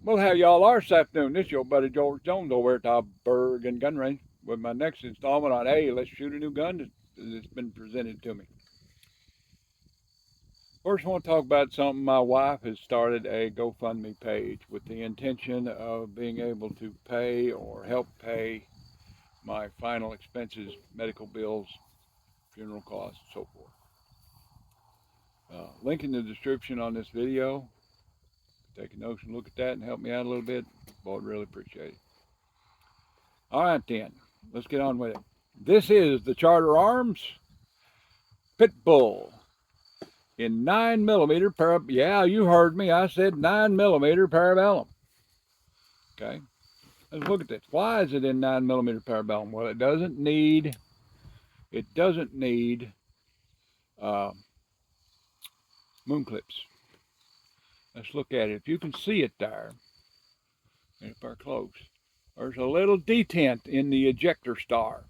Well, how y'all are this afternoon? This is your buddy George Jones over at the Bergen Gun Range with my next installment on Hey, Let's Shoot a New Gun that's been presented to me. First, I want to talk about something. My wife has started a GoFundMe page with the intention of being able to pay or help pay my final expenses, medical bills, funeral costs, and so forth. Link in the description on this video. Take a notion, look at that, and help me out a little bit. Boy, I'd really appreciate it. All right, then. Let's get on with it. This is the Charter Arms Pitbull in 9mm yeah, you heard me. I said 9mm parabellum. Okay. Let's look at this. Why is it in 9mm parabellum? Well, it doesn't need moon clips. Let's look at it. If you can see it there, and if we're close, there's a little detent in the ejector star,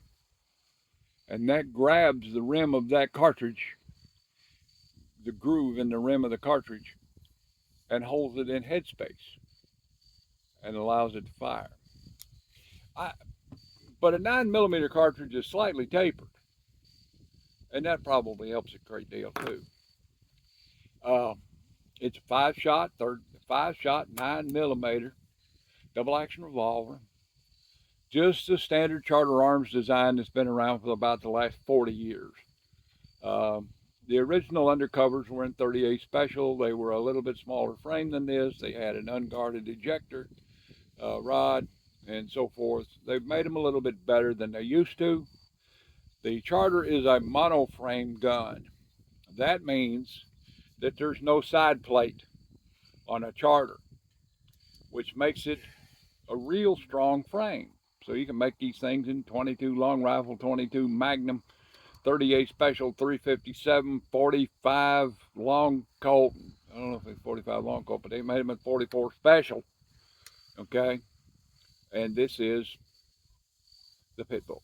and that grabs the rim of that cartridge, the groove in the rim of the cartridge, and holds it in headspace and allows it to fire. But a 9mm cartridge is slightly tapered, and that probably helps a great deal too. It's a 5-shot 9mm double action revolver, just the standard Charter Arms design that's been around for about the last 40 years. The original undercovers were in 38 Special. They were a little bit smaller frame than this. They had an unguarded ejector rod and so forth. They've made them a little bit better than they used to. The Charter is a monoframe gun. That means that there's no side plate on a Charter, which makes it a real strong frame. So you can make these things in 22 long rifle, 22 Magnum, 38 Special, 357, 45 long Colt. I don't know if it's 45 long Colt, but they made them in 44 Special. Okay, and this is the Pitbull.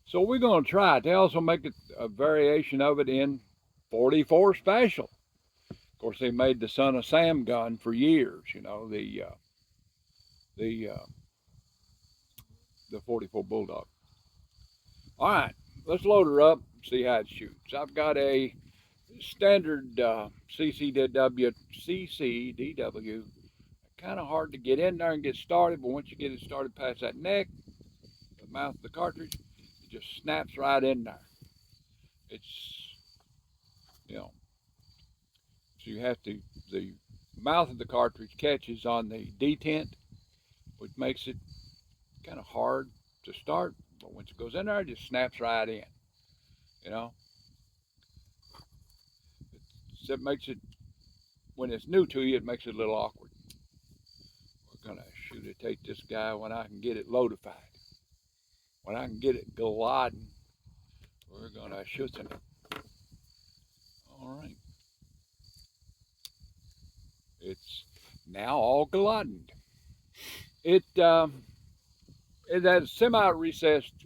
So we're going to try it. They also make a variation of it in 44 Special. Of course, they made the Son of Sam gun for years. You know, the 44 Bulldog. All right, let's load her up and see how it shoots. I've got a standard CCDW. Kind of hard to get in there and get started, but once you get it started past that neck, the mouth of the cartridge, it just snaps right in there. It's, you know, so you have to, the mouth of the cartridge catches on the detent, which makes it kind of hard to start, but once it goes in there, it just snaps right in, you know. It makes it, when it's new to you, it makes it a little awkward. We're gonna shoot it, take this guy when I can get it loadified. When I can get it gliding, we're gonna shoot it. All right. It's now all gliding. It has semi-recessed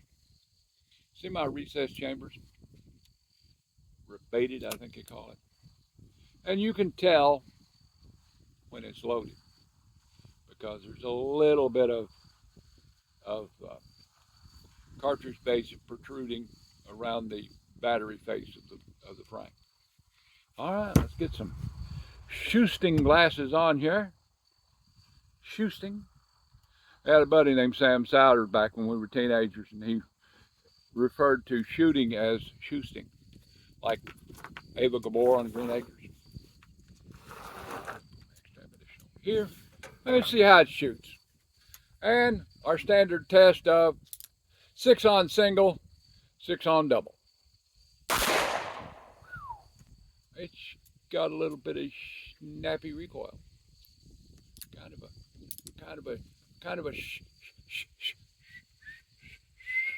chambers, rebated, I think they call it, and you can tell when it's loaded because there's a little bit of cartridge base protruding around the battery face of the frame. All right, let's get some shooting glasses on here. Shooting. I had a buddy named Sam Souders back when we were teenagers, and he referred to shooting as shooting, like Ava Gabor on Green Acres. Here, let's see how it shoots. And our standard test of 6 on single, 6 on double. It's got a little bit of snappy recoil. Kind of a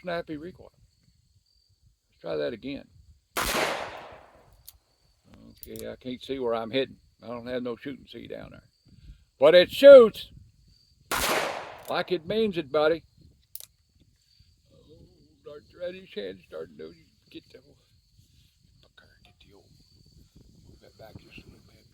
snappy recoil. Let's try that again. Okay, I can't see where I'm hitting. I don't have no shooting C down there. But it shoots like it means it, buddy. Oh, Reddy's head starting to get the old. Move that back just a little bit.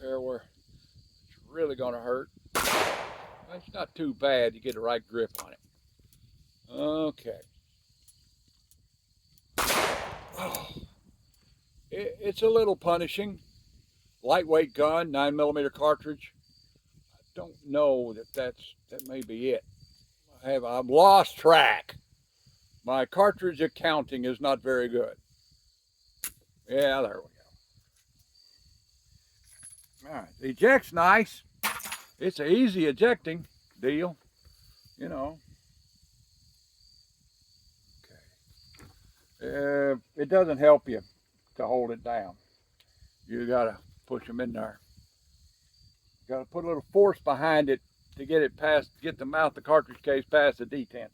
there where it's really going to hurt. It's not too bad. You get the right grip on it. Okay. Oh, it's a little punishing. Lightweight gun, 9mm cartridge. I don't know that may be it. I've lost track. My cartridge accounting is not very good. Yeah, there we go. All right, the eject's nice. It's an easy ejecting deal, you know. Okay. It doesn't help you to hold it down. You gotta push them in there. You gotta put a little force behind it to get it past, get the mouth of the cartridge case past the detent.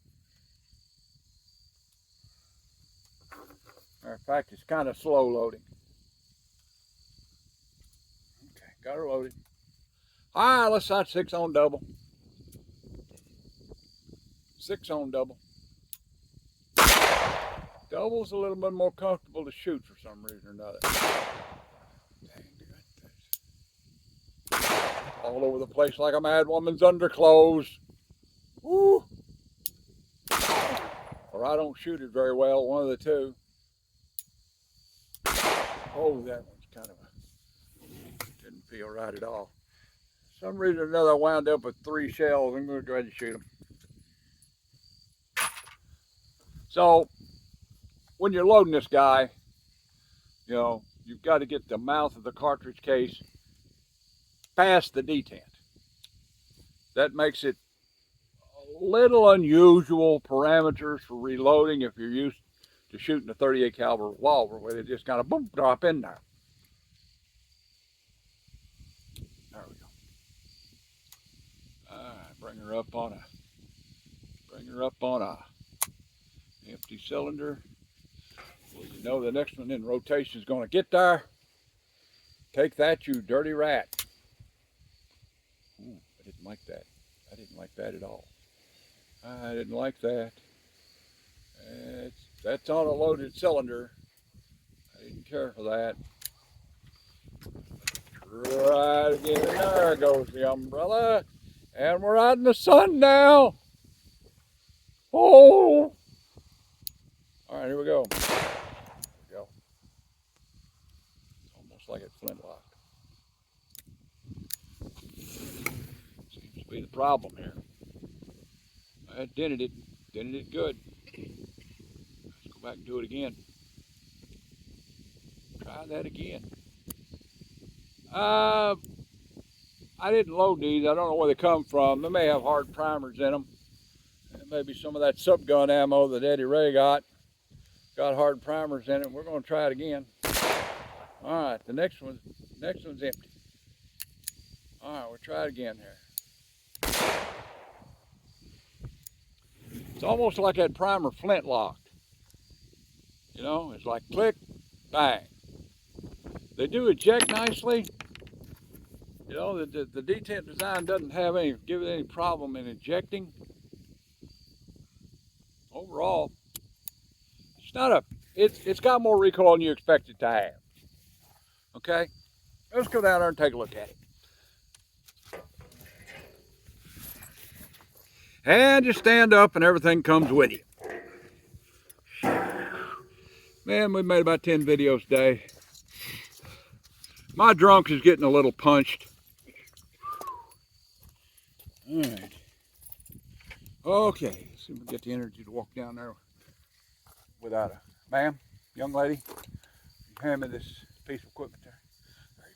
In fact, it's kind of slow loading. Okay, got her loaded. All right, let's try 6 on double. 6 on double. Double's a little bit more comfortable to shoot for some reason or another. All over the place like a mad woman's underclothes. Woo! Or I don't shoot it very well, one of the two. Oh, that one's kind of didn't feel right at all. For some reason or another, I wound up with 3 shells. I'm going to go ahead and shoot them. So, when you're loading this guy, you know, you've got to get the mouth of the cartridge case past the detent. That makes it a little unusual parameters for reloading if you're used to shooting a 38 caliber revolver where they just kind of boom, drop in there. There we go. Bring her up on a empty cylinder. Well, you know the next one in rotation is going to get there. Take that, you dirty rat. Ooh, I didn't like that. I didn't like that at all. I didn't like that. That's on a loaded cylinder. I didn't care for that. Try to get in there. Goes the umbrella. And we're out in the sun now. Oh! All right, here we go. Almost like it's flintlock. Seems to be the problem here. I dented it good. Let's go back and do it again. Try that again. I didn't load these. I don't know where they come from. They may have hard primers in them. And maybe some of that subgun ammo that Eddie Ray got hard primers in it. We're going to try it again. All right, the next one's empty. All right, we'll try it again here. It's almost like that primer flintlocked. You know, it's like click, bang. They do eject nicely. You know, the detent design doesn't give it any problem in ejecting. Overall, it's got more recoil than you expect it to have. Okay, let's go down there and take a look at it. And you stand up and everything comes with you. Man, we made about 10 videos today. My drunk is getting a little punched. All right. Okay, let's see if we can get the energy to walk down there without a... Ma'am, young lady, you hand me this piece of equipment there. There you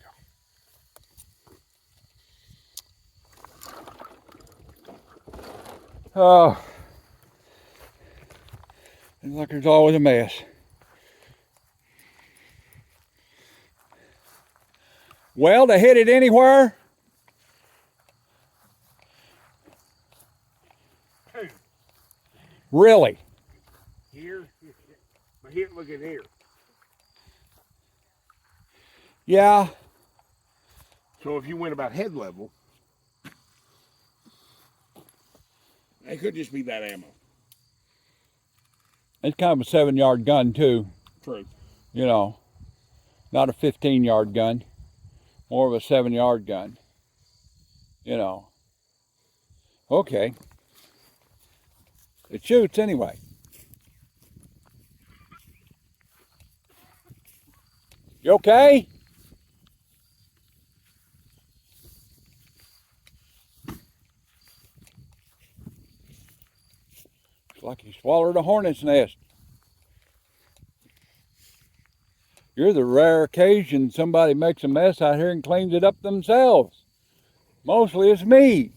go. Oh, looks like there's always a mess. Well, to hit it anywhere? Really? Here? But here, look at here. Yeah. So if you went about head level, it could just be that ammo. It's kind of a 7-yard gun too. True. You know, not a 15-yard gun. more of a 7-yard gun, you know. Okay. It shoots anyway. You okay? Looks like he swallowed a hornet's nest. You're the rare occasion somebody makes a mess out here and cleans it up themselves. Mostly it's me.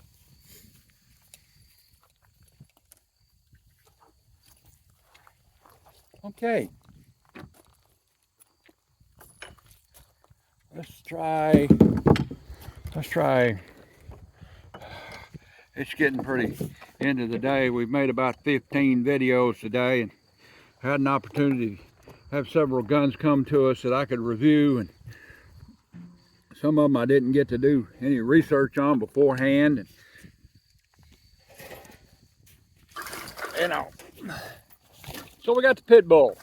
Okay. Let's try. It's getting pretty end of the day. We've made about 15 videos today and had an opportunity to have several guns come to us that I could review, and some of them I didn't get to do any research on beforehand. And, you know, so we got the Pitbull.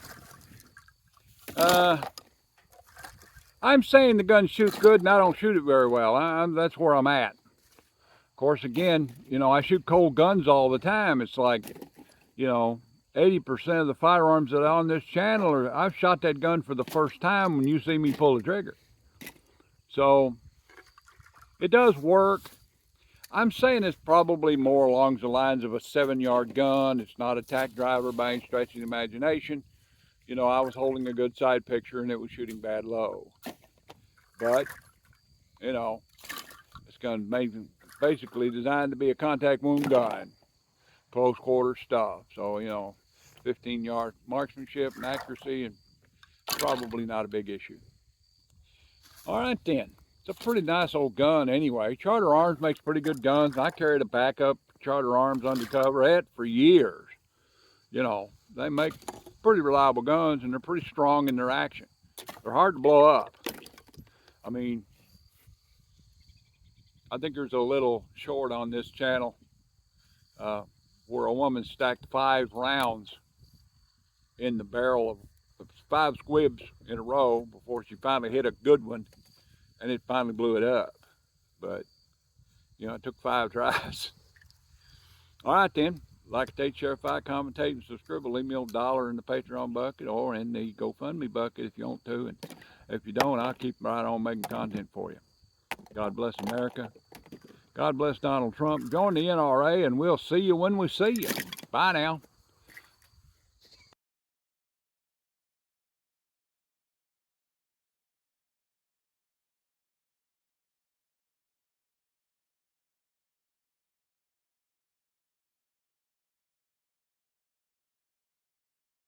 I'm saying the gun shoots good and I don't shoot it very well. That's where I'm at. Of course, again, you know, I shoot cold guns all the time. It's like, you know, 80% of the firearms that are on this channel are, I've shot that gun for the first time when you see me pull the trigger. So it does work. I'm saying it's probably more along the lines of a 7-yard gun. It's not a tack driver by any stretch of the imagination. You know, I was holding a good side picture and it was shooting bad low. But, you know, this gun basically designed to be a contact wound gun. Close quarter stuff. So, you know, 15-yard marksmanship and accuracy, and probably not a big issue. All right then. It's a pretty nice old gun anyway. Charter Arms makes pretty good guns. I carried a backup Charter Arms undercover at for years. You know, they make pretty reliable guns and they're pretty strong in their action. They're hard to blow up. I mean, I think there's a little short on this channel where a woman stacked 5 rounds in the barrel of 5 squibs in a row before she finally hit a good one, and it finally blew it up. But, you know, it took 5 tries. All right then, like, state, share, fight, commentate, and subscribe. Leave me a $1 in the Patreon bucket or in the GoFundMe bucket if you want to, and if you don't, I'll keep right on making content for you. God bless America. God bless Donald Trump. Join the NRA, and we'll see you when we see you. Bye now.